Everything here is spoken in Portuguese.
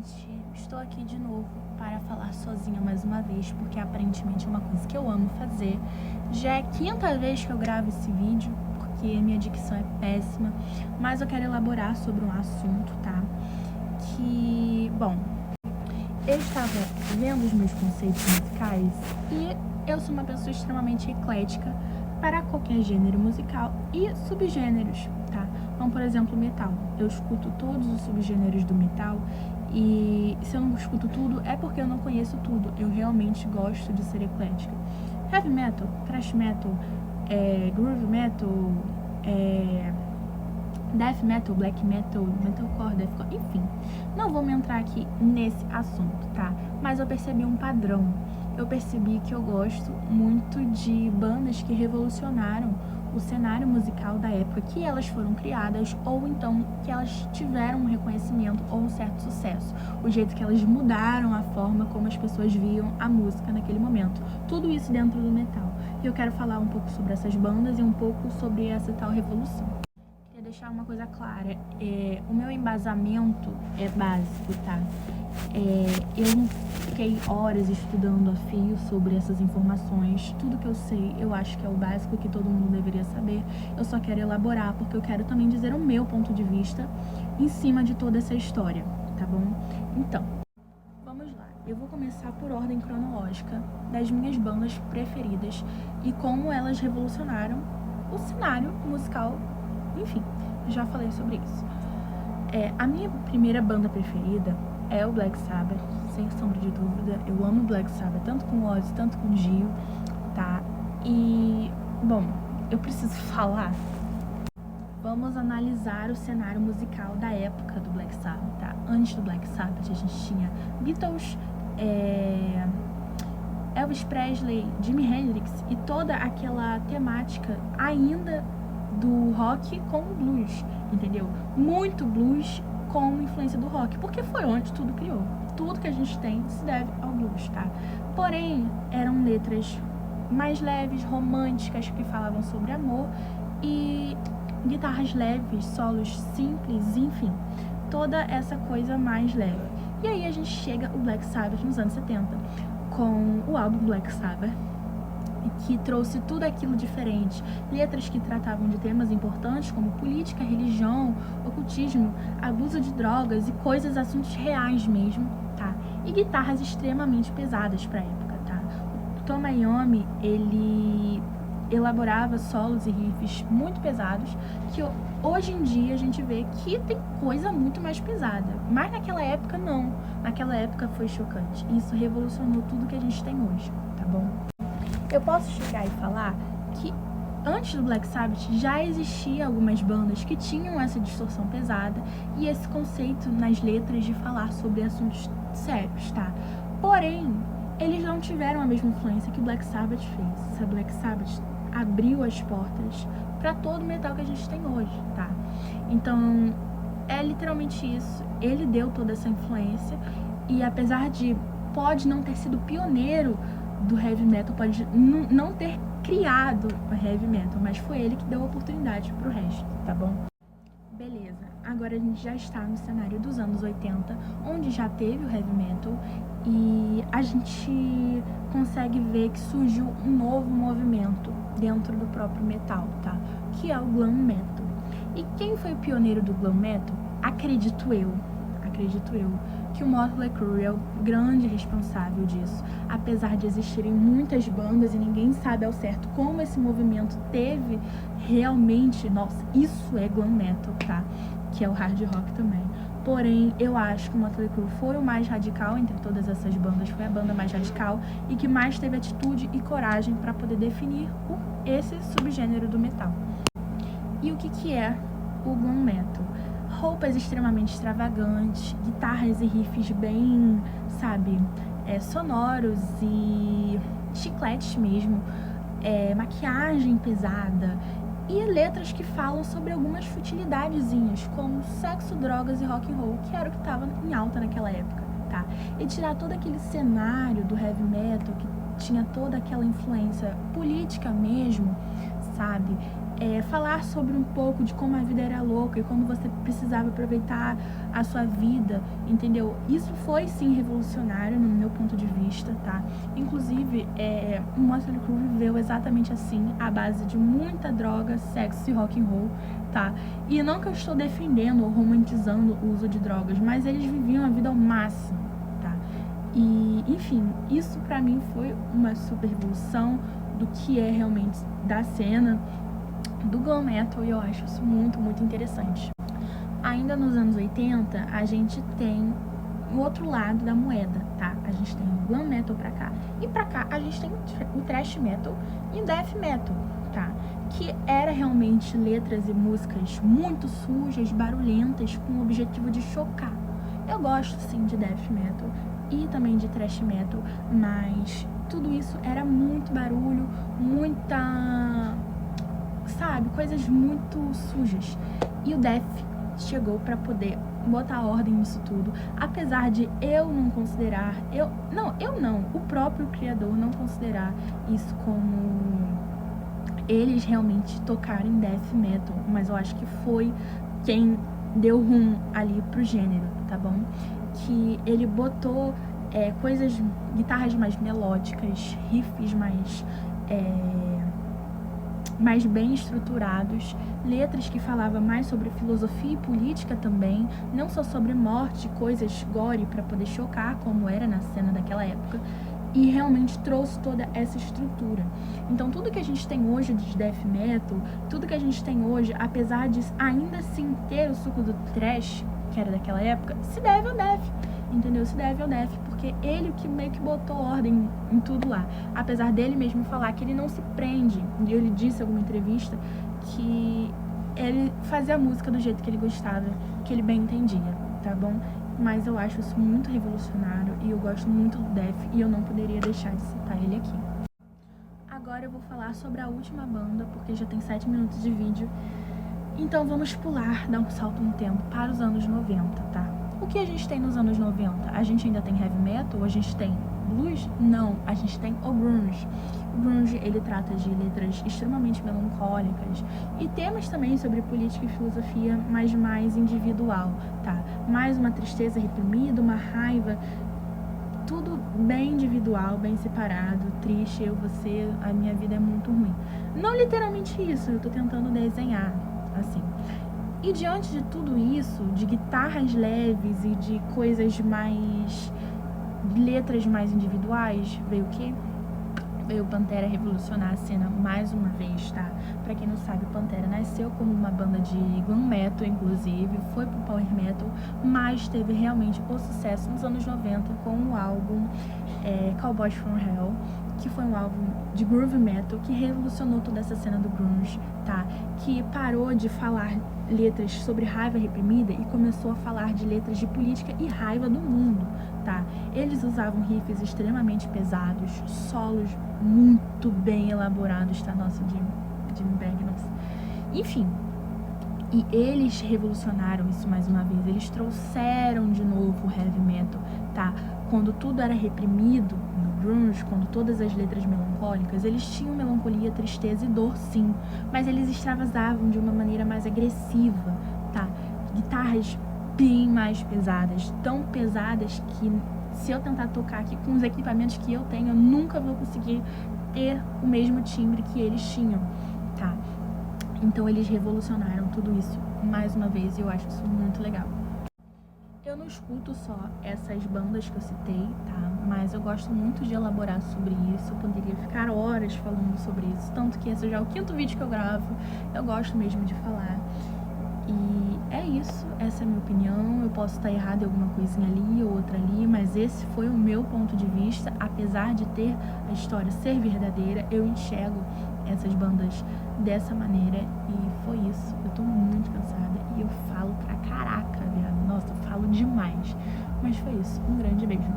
gente, estou aqui de novo para falar sozinha mais uma vez, porque aparentemente é uma coisa que eu amo fazer. Já é a quinta vez que eu gravo esse vídeo, porque a minha dicção é péssima, mas eu quero elaborar sobre um assunto, tá? Bom, eu estava vendo os meus conceitos musicais e eu sou uma pessoa extremamente eclética para qualquer gênero musical e subgêneros, tá? Então, por exemplo, metal. Eu escuto todos os subgêneros do metal e se eu não escuto tudo é porque eu não conheço tudo. Eu realmente gosto de ser eclética. Heavy metal, thrash metal, groove metal, death metal, black metal, metalcore, deathcore, enfim. Não vou me entrar aqui nesse assunto, tá? Mas eu percebi um padrão. Eu percebi que eu gosto muito de bandas que revolucionaram o cenário musical da época que elas foram criadas, ou então que elas tiveram um reconhecimento ou um certo sucesso. O jeito que elas mudaram a forma como as pessoas viam a música naquele momento. Tudo isso dentro do metal. E eu quero falar um pouco sobre essas bandas e um pouco sobre essa tal revolução. Deixar uma coisa clara, o meu embasamento é básico, tá? Eu não fiquei horas estudando a fio sobre essas informações. Tudo que eu sei, eu acho que é o básico que todo mundo deveria saber. Eu só quero elaborar, porque eu quero também dizer o meu ponto de vista em cima de toda essa história, tá bom? Então, vamos lá. Eu vou começar por ordem cronológica das minhas bandas preferidas e como elas revolucionaram o cenário musical. Enfim, já falei sobre isso. A minha primeira banda preferida é o Black Sabbath, sem sombra de dúvida. Eu amo Black Sabbath, tanto com o Ozzy, tanto com o Dio, tá? E, bom, eu preciso falar. Vamos analisar o cenário musical da época do Black Sabbath, tá? Antes do Black Sabbath, a gente tinha Beatles, Elvis Presley, Jimi Hendrix e toda aquela temática ainda do rock com o blues, entendeu? Muito blues com influência do rock, porque foi onde tudo criou. Tudo que a gente tem se deve ao blues, tá? Porém, eram letras mais leves, românticas, que falavam sobre amor e guitarras leves, solos simples, enfim, toda essa coisa mais leve. E aí a gente chega o Black Sabbath nos anos 70, com o álbum Black Sabbath, que trouxe tudo aquilo diferente, letras que tratavam de temas importantes como política, religião, ocultismo, abuso de drogas e coisas, assuntos reais mesmo, tá? E guitarras extremamente pesadas pra época, tá? O Tom Iommi, ele elaborava solos e riffs muito pesados, que hoje em dia a gente vê que tem coisa muito mais pesada, mas naquela época não, naquela época foi chocante, isso revolucionou tudo que a gente tem hoje, tá bom? Eu posso chegar e falar que antes do Black Sabbath já existia algumas bandas que tinham essa distorção pesada e esse conceito nas letras de falar sobre assuntos sérios, tá? Porém, eles não tiveram a mesma influência que o Black Sabbath fez. O Black Sabbath abriu as portas para todo o metal que a gente tem hoje, tá? Então, é literalmente isso. Ele deu toda essa influência e apesar de pode não ter sido pioneiro do heavy metal, pode não ter criado o heavy metal, mas foi ele que deu a oportunidade pro resto, tá bom? Beleza, agora a gente já está no cenário dos anos 80, onde já teve o heavy metal e a gente consegue ver que surgiu um novo movimento dentro do próprio metal, tá? Que é o glam metal. E quem foi o pioneiro do glam metal? Acredito eu, que o Motley Crue é o grande responsável disso. Apesar de existirem muitas bandas e ninguém sabe ao certo como esse movimento teve realmente, nossa, isso é glam metal, tá? Que é o hard rock também. Porém, eu acho que o Motley Crue foi o mais radical entre todas essas bandas, foi a banda mais radical e que mais teve atitude e coragem para poder definir esse subgênero do metal. E o que é o glam metal? Roupas extremamente extravagantes, guitarras e riffs bem, sabe, sonoros e chicletes mesmo, maquiagem pesada e letras que falam sobre algumas futilidadezinhas, como sexo, drogas e rock and roll, que era o que estava em alta naquela época, tá? E tirar todo aquele cenário do heavy metal, que tinha toda aquela influência política mesmo, sabe? falar sobre um pouco de como a vida era louca e como você precisava aproveitar a sua vida, entendeu? Isso foi sim revolucionário no meu ponto de vista, tá? Inclusive, o Motley Crue viveu exatamente assim, à base de muita droga, sexo e rock and roll, tá? E não que eu estou defendendo ou romantizando o uso de drogas, mas eles viviam a vida ao máximo, tá? E, enfim, isso pra mim foi uma super revolução do que é realmente da cena do glam metal, e eu acho isso muito, muito interessante. Ainda nos anos 80, a gente tem o outro lado da moeda, tá? A gente tem o glam metal pra cá, e pra cá a gente tem o thrash metal e o death metal, tá? Que era realmente letras e músicas muito sujas, barulhentas, com o objetivo de chocar. Eu gosto sim de death metal e também de thrash metal, mas tudo isso era muito barulho, muita, sabe, coisas muito sujas. E o death chegou pra poder botar ordem nisso tudo, apesar de eu não considerar, o próprio criador não considerar isso como eles realmente tocarem death metal, mas eu acho que foi quem deu rumo ali pro gênero, tá bom? Que ele botou guitarras mais melódicas, riffs mais bem estruturados, letras que falavam mais sobre filosofia e política também, não só sobre morte, coisas gore para poder chocar, como era na cena daquela época, e realmente trouxe toda essa estrutura. Então tudo que a gente tem hoje de death metal, tudo que a gente tem hoje, apesar de ainda assim ter o suco do thrash, que era daquela época, se deve ao death, entendeu? Se deve ao death, porque ele que meio que botou ordem em tudo lá. Apesar dele mesmo falar que ele não se prende, e ele disse em alguma entrevista que ele fazia a música do jeito que ele gostava, que ele bem entendia, tá bom? Mas eu acho isso muito revolucionário e eu gosto muito do death e eu não poderia deixar de citar ele aqui. Agora eu vou falar sobre a última banda, porque já tem 7 minutos de vídeo. Então vamos pular, dar um salto no tempo para os anos 90, tá? O que a gente tem nos anos 90? A gente ainda tem heavy metal? A gente tem blues? Não, a gente tem o grunge. O grunge, ele trata de letras extremamente melancólicas e temas também sobre política e filosofia, mas mais individual, tá? Mais uma tristeza reprimida, uma raiva, tudo bem individual, bem separado, triste, eu, você, a minha vida é muito ruim. Não literalmente isso, eu tô tentando desenhar, assim. E diante de tudo isso, de guitarras leves e de coisas mais, letras mais individuais, veio o quê? Veio Pantera revolucionar a cena mais uma vez, tá? Pra quem não sabe, Pantera nasceu como uma banda de glam metal, inclusive, foi pro power metal, mas teve realmente o sucesso nos anos 90 com o álbum Cowboys from Hell, que foi um álbum de groove metal que revolucionou toda essa cena do grunge, tá? Que parou de falar letras sobre raiva reprimida e começou a falar de letras de política e raiva do mundo, tá? Eles usavam riffs extremamente pesados, solos muito bem elaborados, tá? Nossa, Jim Bagnos. Enfim, e eles revolucionaram isso mais uma vez, eles trouxeram de novo o heavy metal, tá? Quando tudo era reprimido no grunge, quando todas as letras melancólicas, eles tinham melancolia, tristeza e dor, sim, mas eles extravasavam de uma maneira mais agressiva, tá? Guitarras bem mais pesadas, tão pesadas que se eu tentar tocar aqui com os equipamentos que eu tenho, eu nunca vou conseguir ter o mesmo timbre que eles tinham, tá? Então eles revolucionaram tudo isso mais uma vez e eu acho isso muito legal. Eu não escuto só essas bandas que eu citei, tá? Mas eu gosto muito de elaborar sobre isso, eu poderia ficar horas falando sobre isso, tanto que esse já é o 5º vídeo que eu gravo, eu gosto mesmo de falar. E é isso, essa é a minha opinião, eu posso estar errada em alguma coisinha ali ou outra ali, mas esse foi o meu ponto de vista, apesar de ter a história ser verdadeira, eu enxergo essas bandas dessa maneira e foi isso. Eu tô muito cansada e eu falo pra caraca, viado. Nossa, eu falo demais. Mas foi isso, um grande beijo.